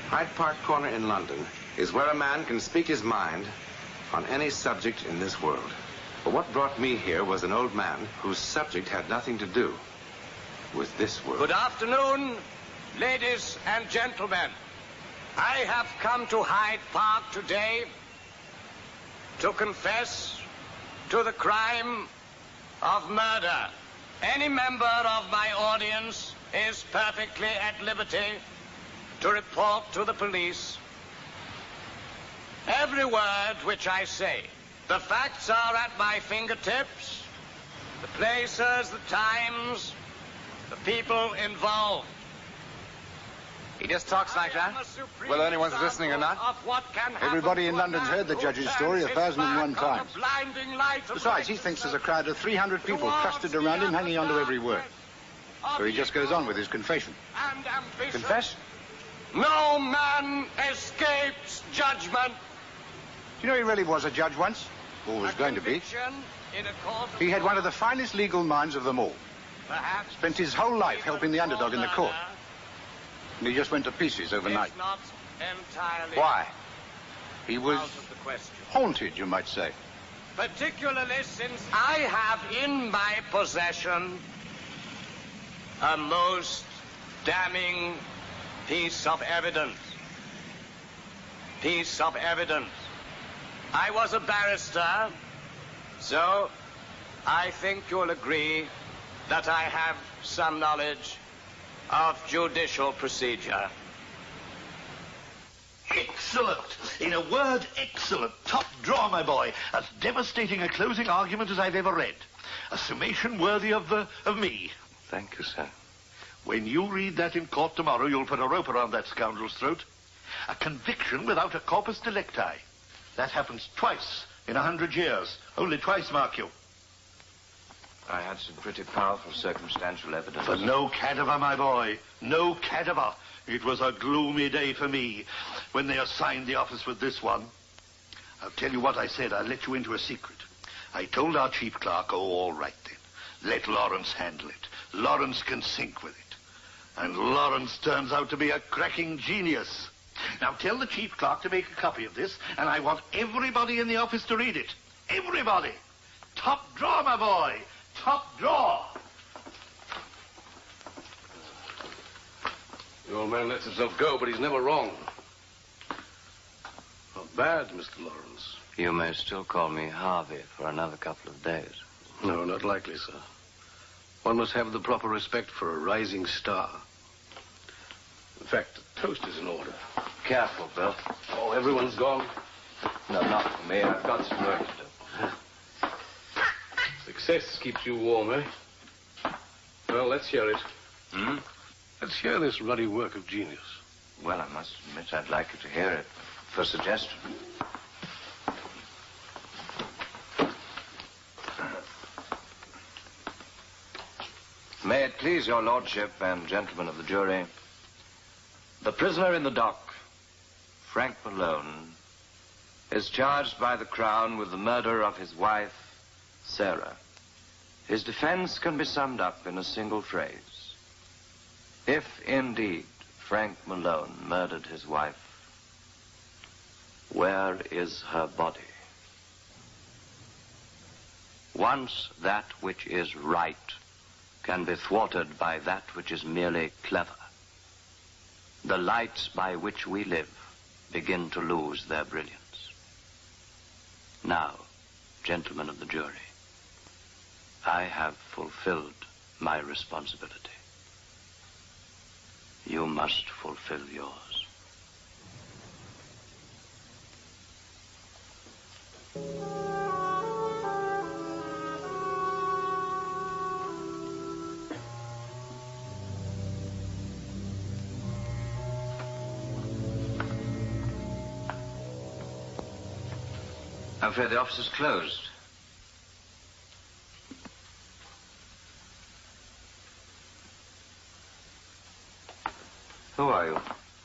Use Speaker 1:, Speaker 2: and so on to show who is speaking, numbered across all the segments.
Speaker 1: Hyde Park Corner in London is where a man can speak his mind on any subject in this world. But what brought me here was an old man whose subject had nothing to do with this world.
Speaker 2: Good afternoon, ladies and gentlemen. I have come to Hyde Park today to confess to the crime of murder. Any member of my audience is perfectly at liberty to report to the police every word which I say. The facts are at my fingertips, the places, the times, the people involved.
Speaker 3: He just talks like that? Whether anyone's listening or not.
Speaker 4: Everybody in London's heard the judge's story 1,001 times. Besides, he thinks there's a crowd of 300 people clustered around him, hanging on to every word. So he just goes on with his confession.
Speaker 3: Confess?
Speaker 2: No man escapes judgment.
Speaker 4: Do you know he really was a judge once? Or was going to be. He had one of the finest legal minds of them all. Spent his whole life helping the underdog in the court. And he just went to pieces overnight. Why? He was haunted, you might say.
Speaker 2: Particularly since I have in my possession a most damning piece of evidence. Piece of evidence. I was a barrister, so I think you'll agree that I have some knowledge of judicial procedure.
Speaker 5: Excellent. In a word, excellent. Top draw, my boy. As devastating a closing argument as I've ever read. A summation worthy of me.
Speaker 1: Thank you, sir.
Speaker 5: When you read that in court tomorrow, you'll put a rope around that scoundrel's throat. A conviction without a corpus delicti. That happens twice in 100 years. Only twice, mark you.
Speaker 3: I had some pretty powerful circumstantial evidence.
Speaker 5: But no cadaver, my boy. No cadaver. It was a gloomy day for me when they assigned the office with this one. I'll tell you what I said. I'll let you into a secret. I told our chief clerk, oh, all right then. Let Lawrence handle it. Lawrence can sink with it. And Lawrence turns out to be a cracking genius. Now tell the chief clerk to make a copy of this, and I want everybody in the office to read it. Everybody. Top draw, my boy. Top draw.
Speaker 6: The old man lets himself go, but he's never wrong. Not bad, Mr. Lawrence.
Speaker 3: You may still call me Harvey for another couple of days.
Speaker 6: No, not likely, sir. One must have the proper respect for a rising star. In fact, the toast is in order.
Speaker 3: Careful, Bill.
Speaker 6: Oh, everyone's gone?
Speaker 3: No, not for me. I've got some work to do.
Speaker 6: Success keeps you warm, eh? Well, let's hear it.
Speaker 3: Hmm?
Speaker 6: Let's hear this ruddy work of genius.
Speaker 3: Well, I must admit I'd like you to hear it for suggestion. May it please your lordship and gentlemen of the jury, the prisoner in the dock, Frank Malone, is charged by the Crown with the murder of his wife, Sarah. His defense can be summed up in a single phrase. If indeed Frank Malone murdered his wife, where is her body? Once that which is right can be thwarted by that which is merely clever, the lights by which we live begin to lose their brilliance. Now, gentlemen of the jury, I have fulfilled my responsibility. You must fulfill yours. I'm afraid the office is closed. Who are you?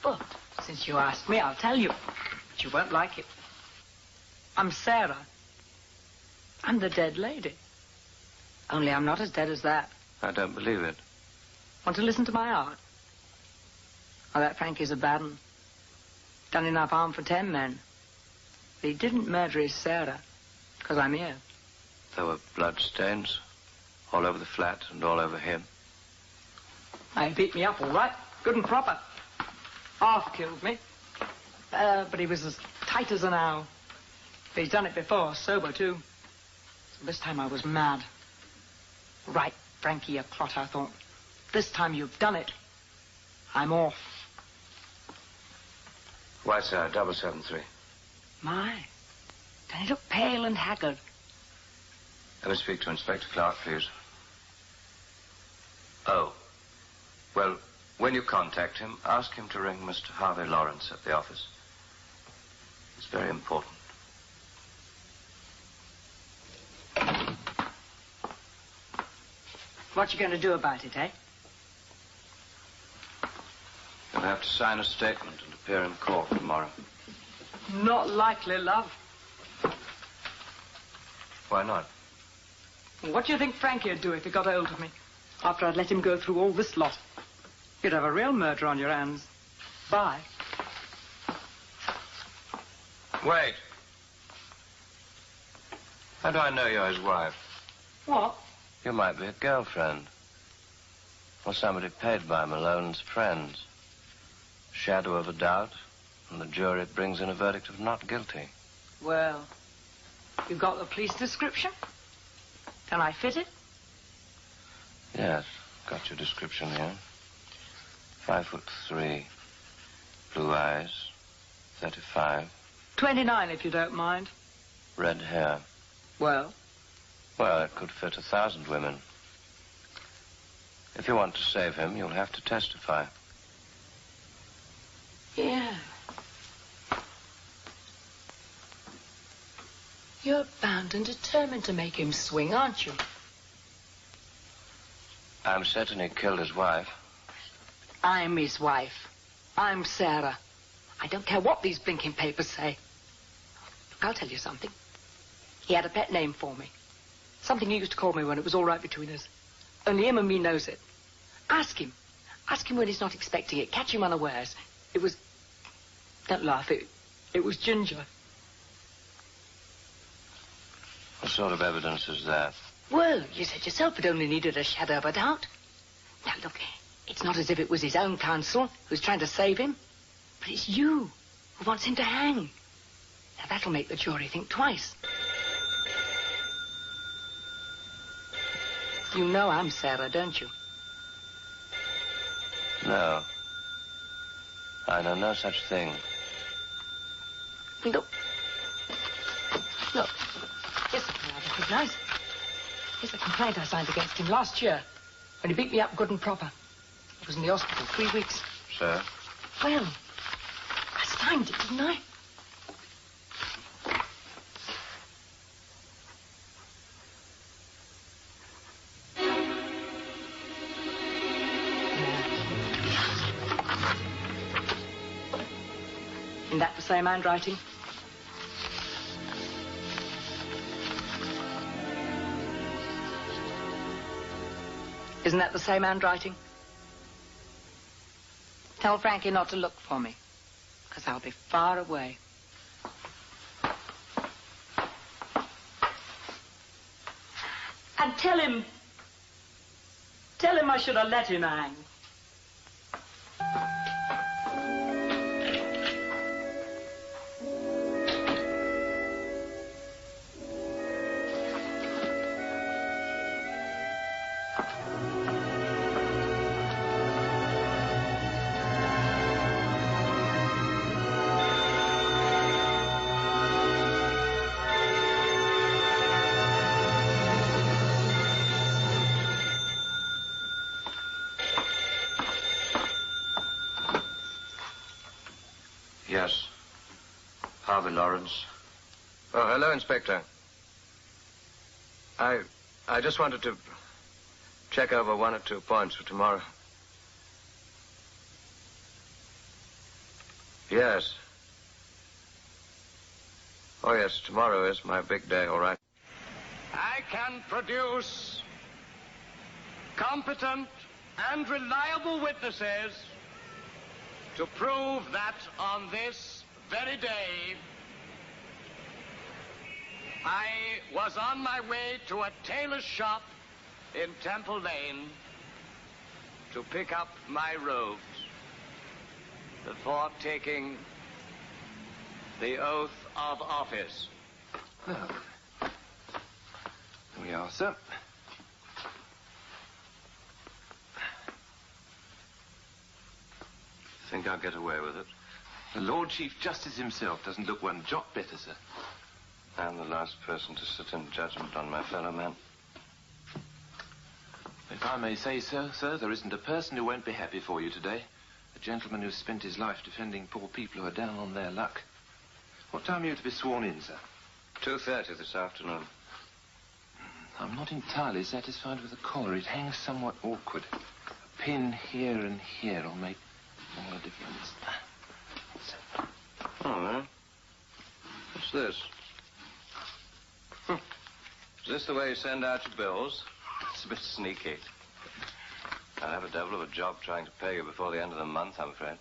Speaker 7: Well, since you asked me, I'll tell you. But you won't like it. I'm Sarah. I'm the dead lady. Only I'm not as dead as that.
Speaker 3: I don't believe it.
Speaker 7: Want to listen to my art? Oh, that Frankie's a bad one. Done enough harm for 10 men. But he didn't murder his Sarah, because I'm here.
Speaker 3: There were blood stains all over the flat and all over him.
Speaker 7: He beat me up all right, good and proper. Half killed me. But he was as tight as an owl. He's done it before, sober too. So this time I was mad. Right, Frankie, you clot, I thought. This time you've done it. I'm off.
Speaker 3: Why, sir, 773.
Speaker 7: My, don't he look pale and haggard?
Speaker 3: Let me speak to Inspector Clark, please. Oh. Well, when you contact him, ask him to ring Mr. Harvey Lawrence at the office. It's very important.
Speaker 7: What you going to do about it, eh?
Speaker 3: You'll have to sign a statement and appear in court tomorrow.
Speaker 7: Not likely, love.
Speaker 3: Why not?
Speaker 7: What do you think Frankie would do if he got hold of me? After I'd let him go through all this lot. You'd have a real murder on your hands. Bye.
Speaker 3: Wait. How do I know you're his wife?
Speaker 7: What?
Speaker 3: You might be a girlfriend. Or somebody paid by Malone's friends. Shadow of a doubt, and the jury brings in a verdict of not guilty.
Speaker 7: Well, you got the police description? Can I fit it?
Speaker 3: Yes, got your description here. 5'3", blue eyes, 35.
Speaker 7: 29, if you don't mind.
Speaker 3: Red hair.
Speaker 7: Well?
Speaker 3: Well, it could fit 1,000 women. If you want to save him, you'll have to testify.
Speaker 7: Yeah. You're bound and determined to make him swing, aren't you?
Speaker 3: I'm certain he killed his wife.
Speaker 7: I'm his wife. I'm Sarah. I don't care what these blinking papers say. Look, I'll tell you something. He had a pet name for me. Something he used to call me when it was all right between us. Only him and me knows it. Ask him. Ask him when he's not expecting it. Catch him unawares. It was... Don't laugh. It was Ginger.
Speaker 3: What sort of evidence is that?
Speaker 7: Well, you said yourself it only needed a shadow of a doubt. Now, look, it's not as if it was his own counsel who's trying to save him. But it's you who wants him to hang. Now, that'll make the jury think twice. You know I'm Sarah, don't you?
Speaker 3: No. I know no such thing.
Speaker 7: Look. Look. Here's something I recognize. Here's the complaint I signed against him last year when he beat me up good and proper. I was in the hospital 3 weeks.
Speaker 3: Sir?
Speaker 7: Well, I signed it, didn't I? Isn't that the same handwriting? Isn't that the same handwriting? Tell Frankie not to look for me, because I'll be far away. And tell him I should have let him hang.
Speaker 3: Yes. Harvey Lawrence. Oh, hello, Inspector. I just wanted to check over 1 or 2 points for tomorrow. Yes. Oh, yes, tomorrow is my big day, all right.
Speaker 2: I can produce competent and reliable witnesses to prove that on this very day, I was on my way to a tailor's shop in Temple Lane to pick up my robes before taking the oath of office.
Speaker 1: Now, here we are, sir.
Speaker 3: Think I'll get away with it?
Speaker 1: The Lord Chief Justice himself doesn't look one jot better, sir.
Speaker 3: I'm the last person to sit in judgment on my fellow man.
Speaker 1: If I may say so, sir, there isn't a person who won't be happy for you today. A gentleman who's spent his life defending poor people who are down on their luck. What time are you to be sworn in, sir?
Speaker 3: 2:30 this afternoon.
Speaker 1: I'm not entirely satisfied with the collar. It hangs somewhat awkward. A pin here and here will make all the difference.
Speaker 3: Oh, man. What's this? Is this the way you send out your bills? It's a bit sneaky. I'll have a devil of a job trying to pay you before the end of the month, I'm afraid.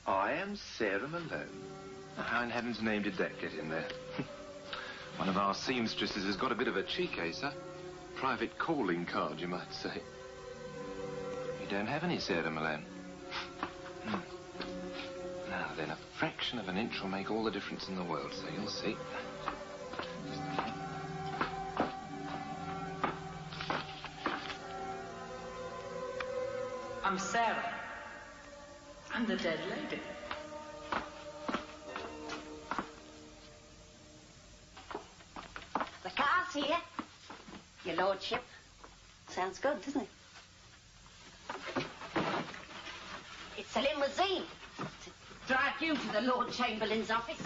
Speaker 1: I am Sarah Malone. Now, how in heaven's name did that get in there? One of our seamstresses has got a bit of a cheek, eh, sir? Private calling card, you might say. You don't have any, Sarah Malone. Now, then, a fraction of an inch will make all the difference in the world, so you'll see.
Speaker 7: I'm Sarah. I'm the dead lady.
Speaker 8: The car's here, your lordship. Sounds good, doesn't it? It's a limousine to drive you to the Lord Chamberlain's office.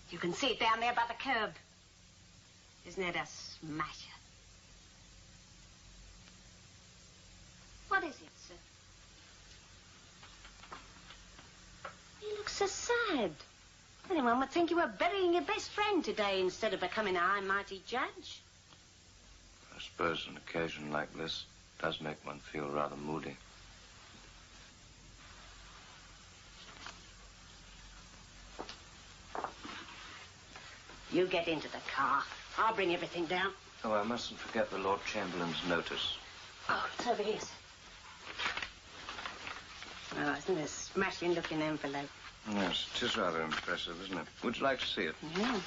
Speaker 8: You can see it down there by the curb. Isn't it a smasher? What is it, sir? You look so sad. Anyone would think you were burying your best friend today instead of becoming a high mighty judge.
Speaker 3: I suppose an occasion like this does make one feel rather moody.
Speaker 8: You get into the car. I'll bring everything down.
Speaker 3: Oh, I mustn't forget the Lord Chamberlain's notice.
Speaker 8: Oh, it's over here, sir. Oh, isn't it a smashing-looking envelope?
Speaker 3: Yes, it is rather impressive, isn't it? Would you like to see it?
Speaker 8: Yeah.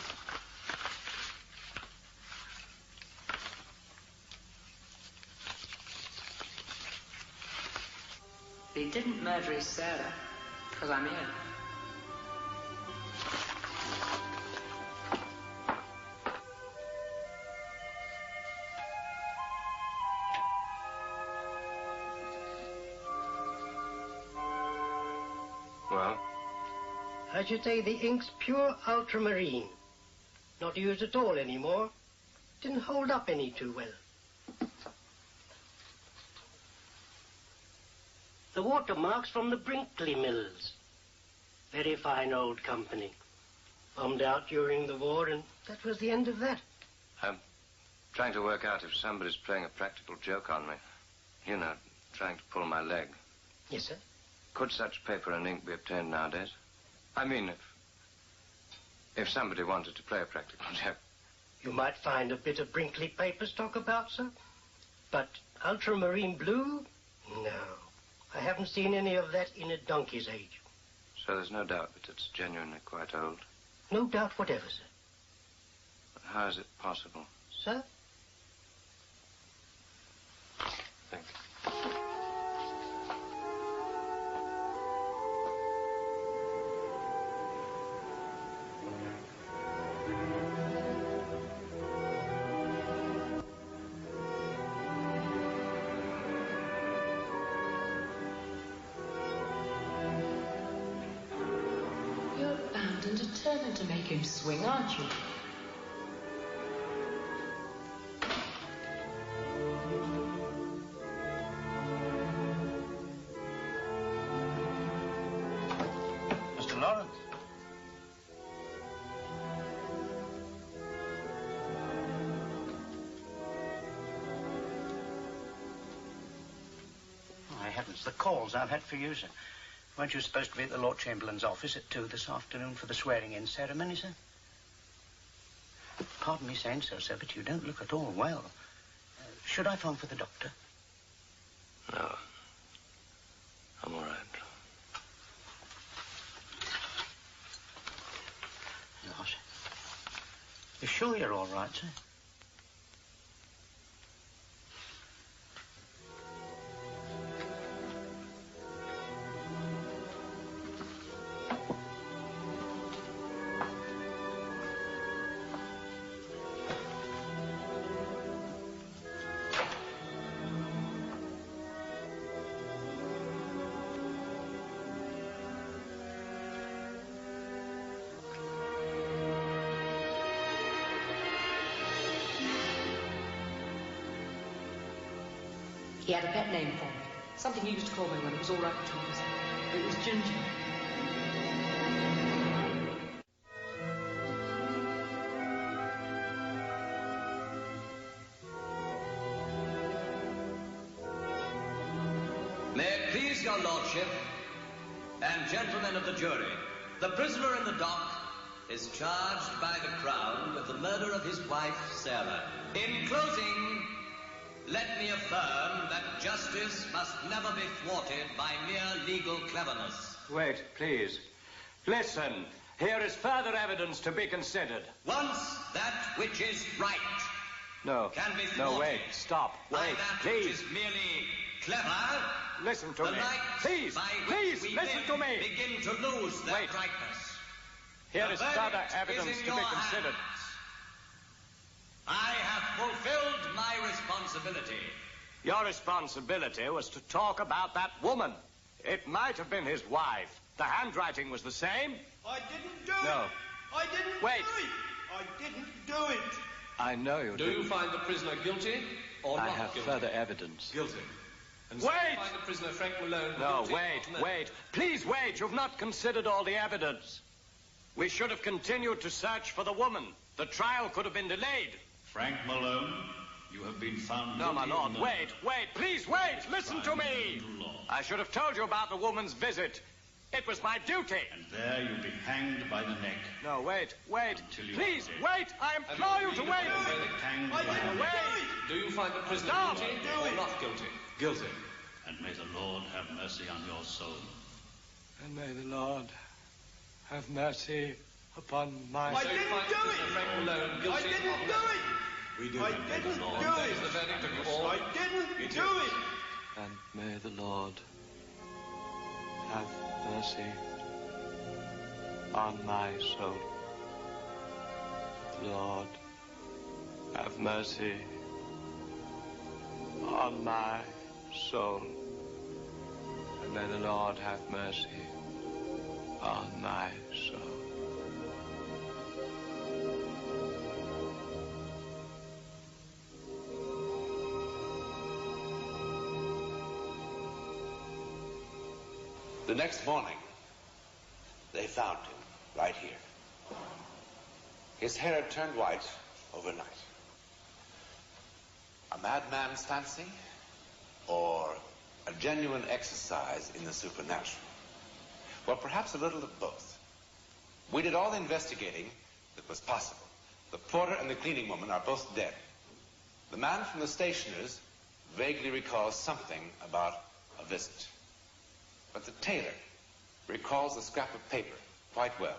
Speaker 7: He didn't murder his Sarah, because I'm here.
Speaker 3: Well?
Speaker 9: I should say the ink's pure ultramarine. Not used at all anymore. Didn't hold up any too well. The watermark's from the Brinkley Mills. Very fine old company. Bombed out during the war, and that was the end of that.
Speaker 3: I'm trying to work out if somebody's playing a practical joke on me. You know, trying to pull my leg.
Speaker 9: Yes, sir?
Speaker 3: Could such paper and ink be obtained nowadays? I mean, if somebody wanted to play a practical joke.
Speaker 9: You might find a bit of Brinkley paper stock about, sir. But ultramarine blue? No. I haven't seen any of that in a donkey's age.
Speaker 3: So there's no doubt that it's genuinely quite old?
Speaker 9: No doubt whatever, sir.
Speaker 3: But how is it possible?
Speaker 9: Sir?
Speaker 3: Thank you.
Speaker 7: You're bound and determined to make him swing, aren't you?
Speaker 4: Mr. Lawrence.
Speaker 10: My heavens, the calls I've had for you, sir. Weren't you supposed to be at the Lord Chamberlain's office at 2 this afternoon for the swearing-in ceremony, sir? Pardon me saying so, sir, but you don't look at all well. Should I phone for the doctor?
Speaker 6: No. I'm all right.
Speaker 10: Gosh. You sure you're all right, sir?
Speaker 7: He had a pet name for me. Something he used to call me when it was all right between us. It was Ginger.
Speaker 11: May it please your lordship and gentlemen of the jury, the prisoner in the dock is charged by the Crown with the murder of his wife, Sarah. In closing, let me affirm that justice must never be thwarted by mere legal cleverness.
Speaker 2: Wait, please. Listen, here is further evidence to be considered.
Speaker 11: Once that which is right
Speaker 2: No.
Speaker 11: can be thwarted.
Speaker 2: No, wait, stop.
Speaker 11: By
Speaker 2: Wait,
Speaker 11: that
Speaker 2: please.
Speaker 11: which is merely clever.
Speaker 2: Listen to
Speaker 11: the
Speaker 2: me.
Speaker 11: lights
Speaker 2: Please,
Speaker 11: by
Speaker 2: please,
Speaker 11: which we
Speaker 2: listen
Speaker 11: live
Speaker 2: to me.
Speaker 11: begin to lose their
Speaker 2: Wait.
Speaker 11: brightness.
Speaker 2: Here
Speaker 11: The
Speaker 2: is further
Speaker 11: verdict
Speaker 2: evidence
Speaker 11: is in
Speaker 2: to be
Speaker 11: your
Speaker 2: considered.
Speaker 11: hands. I have fulfilled my responsibility.
Speaker 2: Your responsibility was to talk about that woman. It might have been his wife. The handwriting was the same.
Speaker 12: I didn't do
Speaker 2: No.
Speaker 12: it. I didn't
Speaker 2: Wait.
Speaker 12: do it. I didn't do it.
Speaker 2: I know you
Speaker 13: Do you find the prisoner guilty or
Speaker 2: I
Speaker 13: not
Speaker 2: have
Speaker 13: guilty?
Speaker 2: further evidence.
Speaker 13: Guilty. And so
Speaker 2: Wait!
Speaker 13: you find the prisoner Frank Malone
Speaker 2: No,
Speaker 13: guilty
Speaker 2: wait,
Speaker 13: of murder?
Speaker 2: wait. Please wait. You've not considered all the evidence. We should have continued to search for the woman. The trial could have been delayed.
Speaker 14: Frank Malone, you have been found
Speaker 2: No, my
Speaker 14: guilty of
Speaker 2: lord,
Speaker 14: murder.
Speaker 2: wait, please wait. Listen to me. I should have told you about the woman's visit. It was my duty.
Speaker 14: And there you'll be hanged by the neck.
Speaker 2: No, wait.
Speaker 14: Until you
Speaker 2: Please,
Speaker 14: are dead.
Speaker 2: wait. I implore you to wait.
Speaker 14: Hanged
Speaker 12: I
Speaker 14: by the
Speaker 12: didn't
Speaker 14: neck.
Speaker 12: do it.
Speaker 13: Do you find the prisoner
Speaker 2: Stop.
Speaker 13: guilty
Speaker 12: Do
Speaker 13: or
Speaker 12: it.
Speaker 13: not guilty? Guilty.
Speaker 14: And may the Lord have mercy on your soul.
Speaker 2: And may the Lord have mercy upon my
Speaker 12: I
Speaker 13: So you
Speaker 12: didn't
Speaker 13: find
Speaker 12: do
Speaker 13: the prisoner
Speaker 12: it.
Speaker 13: Frank Malone
Speaker 12: I
Speaker 13: guilty
Speaker 12: didn't
Speaker 13: of
Speaker 12: do
Speaker 13: murder?
Speaker 12: it.
Speaker 14: We do
Speaker 12: I
Speaker 14: and may the
Speaker 12: didn't
Speaker 14: Lord
Speaker 12: do
Speaker 13: That
Speaker 12: it.
Speaker 13: is the verdict of you all.
Speaker 12: I didn't
Speaker 13: Me
Speaker 12: do
Speaker 13: too.
Speaker 12: it.
Speaker 2: And may the Lord have mercy on my soul. Lord, have mercy on my soul. And may the Lord have mercy on my soul.
Speaker 1: The next morning, they found him right here. His hair had turned white overnight. A madman's fancy or a genuine exercise in the supernatural? Well, perhaps a little of both. We did all the investigating that was possible. The porter and the cleaning woman are both dead. The man from the stationer's vaguely recalls something about a visit. But the tailor recalls the scrap of paper quite well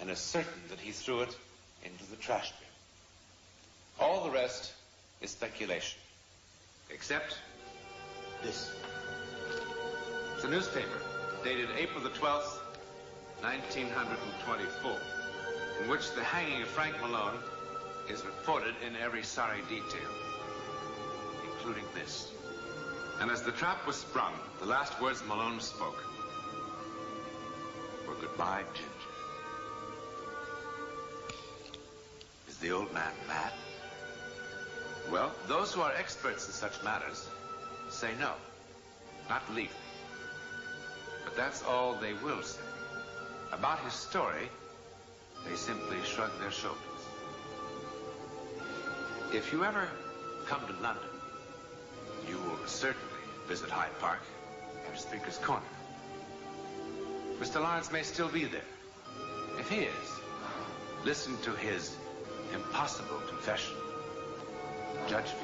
Speaker 1: and is certain that he threw it into the trash bin. All the rest is speculation, except this. It's a newspaper dated April the 12th, 1924, in which the hanging of Frank Malone is reported in every sorry detail, including this. And as the trap was sprung, the last words Malone spoke were goodbye, Ginger. Is the old man mad? Well, those who are experts in such matters say no, not legally. But that's all they will say. About his story, they simply shrug their shoulders. If you ever come to London, you will certainly visit Hyde Park and Speaker's Corner. Mr. Lawrence may still be there. If he is, listen to his impossible confession. Judge for